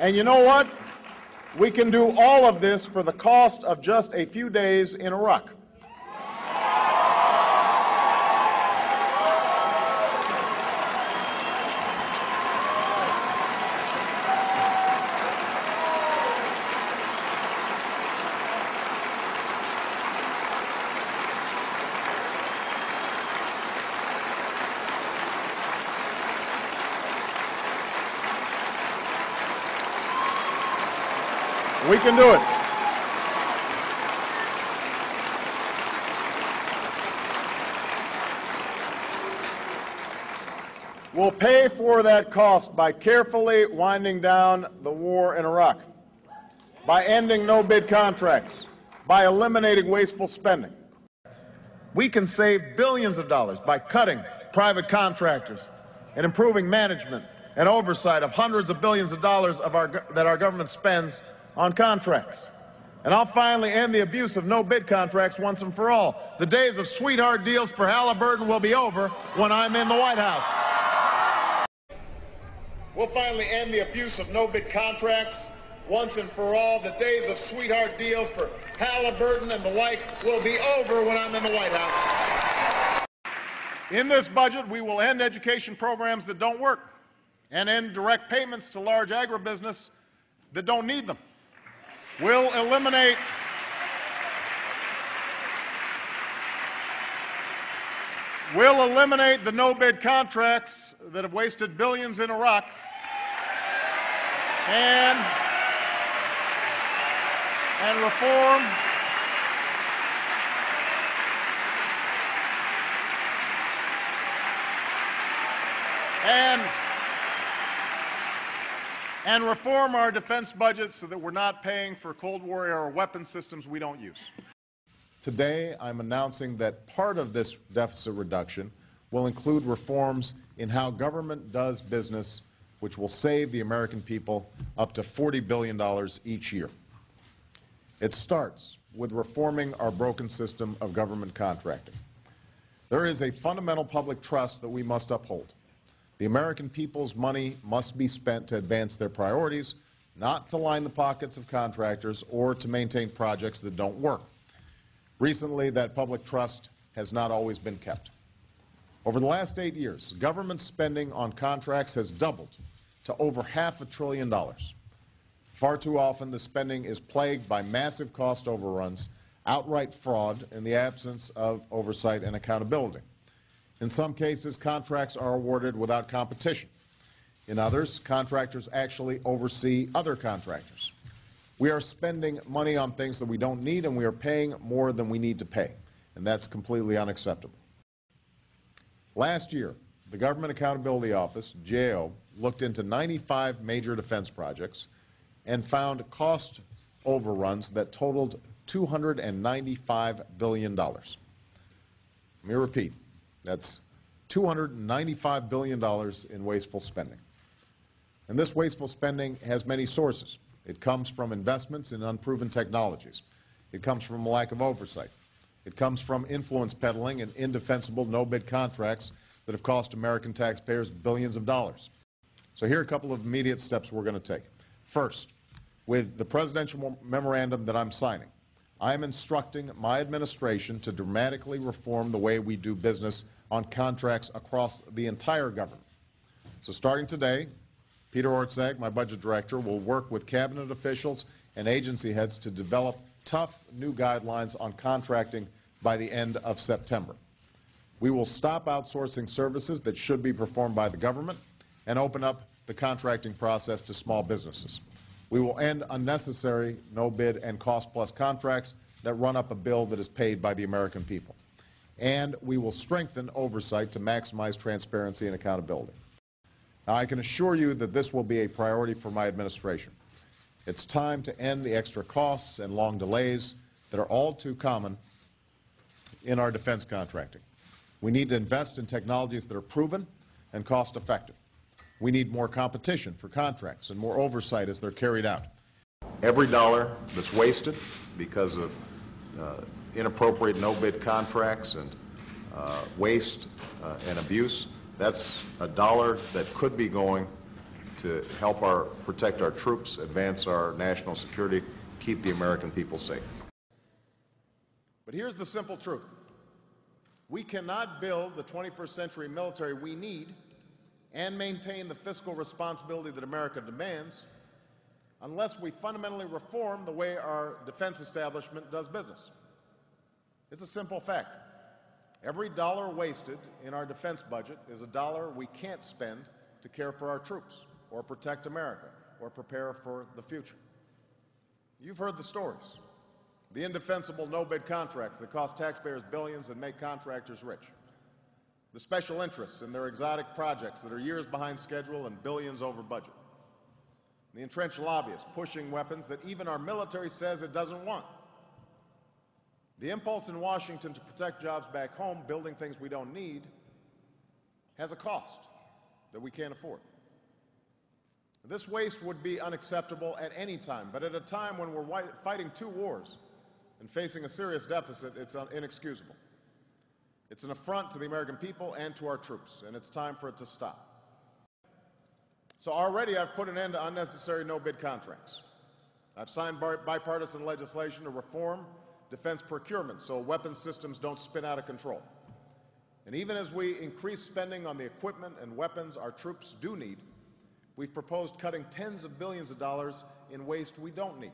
And you know what? We can do all of this for the cost of just a few days in Iraq. We can do it. We'll pay for that cost by carefully winding down the war in Iraq, by ending no-bid contracts, by eliminating wasteful spending. We can save billions of dollars by cutting private contractors and improving management and oversight of hundreds of billions of dollars that our government spends on contracts. And I'll finally end the abuse of no-bid contracts once and for all. The days of sweetheart deals for Halliburton will be over when I'm in the White House. We'll finally end the abuse of no-bid contracts once and for all. The days of sweetheart deals for Halliburton and the like will be over when I'm in the White House. In this budget, we will end education programs that don't work and end direct payments to large agribusiness that don't need them. We'll eliminate the no-bid contracts that have wasted billions in Iraq and reform and reform our defense budgets so that we're not paying for Cold War era weapon systems we don't use. Today, I'm announcing that part of this deficit reduction will include reforms in how government does business, which will save the American people up to $40 billion each year. It starts with reforming our broken system of government contracting. There is a fundamental public trust that we must uphold. The American people's money must be spent to advance their priorities, not to line the pockets of contractors or to maintain projects that don't work. Recently, that public trust has not always been kept. Over the last 8 years, government spending on contracts has doubled to over $500 billion. Far too often, the spending is plagued by massive cost overruns, outright fraud, in the absence of oversight and accountability. In some cases, contracts are awarded without competition. In others, contractors actually oversee other contractors. We are spending money on things that we don't need, and we are paying more than we need to pay, and that's completely unacceptable. Last year, the Government Accountability Office, GAO, looked into 95 major defense projects and found cost overruns that totaled $295 billion. Let me repeat. That's $295 billion in wasteful spending. And this wasteful spending has many sources. It comes from investments in unproven technologies. It comes from a lack of oversight. It comes from influence peddling and indefensible no-bid contracts that have cost American taxpayers billions of dollars. So here are a couple of immediate steps we're going to take. First, with the presidential memorandum that I'm signing, I am instructing my administration to dramatically reform the way we do business on contracts across the entire government. So starting today, Peter Orszag, my budget director, will work with cabinet officials and agency heads to develop tough new guidelines on contracting by the end of September. We will stop outsourcing services that should be performed by the government and open up the contracting process to small businesses. We will end unnecessary no-bid and cost-plus contracts that run up a bill that is paid by the American people. And we will strengthen oversight to maximize transparency and accountability. Now, I can assure you that this will be a priority for my administration. It's time to end the extra costs and long delays that are all too common in our defense contracting. We need to invest in technologies that are proven and cost-effective. We need more competition for contracts and more oversight as they're carried out. Every dollar that's wasted because of inappropriate no-bid contracts and waste and abuse, that's a dollar that could be going to help protect our troops, advance our national security, keep the American people safe. But here's the simple truth. We cannot build the 21st century military we need and maintain the fiscal responsibility that America demands unless we fundamentally reform the way our defense establishment does business. It's a simple fact. Every dollar wasted in our defense budget is a dollar we can't spend to care for our troops or protect America or prepare for the future. You've heard the stories. The indefensible no-bid contracts that cost taxpayers billions and make contractors rich. The special interests in their exotic projects that are years behind schedule and billions over budget. The entrenched lobbyists pushing weapons that even our military says it doesn't want. The impulse in Washington to protect jobs back home, building things we don't need, has a cost that we can't afford. This waste would be unacceptable at any time, but at a time when we're fighting two wars and facing a serious deficit, it's inexcusable. It's an affront to the American people and to our troops, and it's time for it to stop. So already I've put an end to unnecessary no-bid contracts. I've signed bipartisan legislation to reform defense procurement so weapons systems don't spin out of control. And even as we increase spending on the equipment and weapons our troops do need, we've proposed cutting tens of billions of dollars in waste we don't need.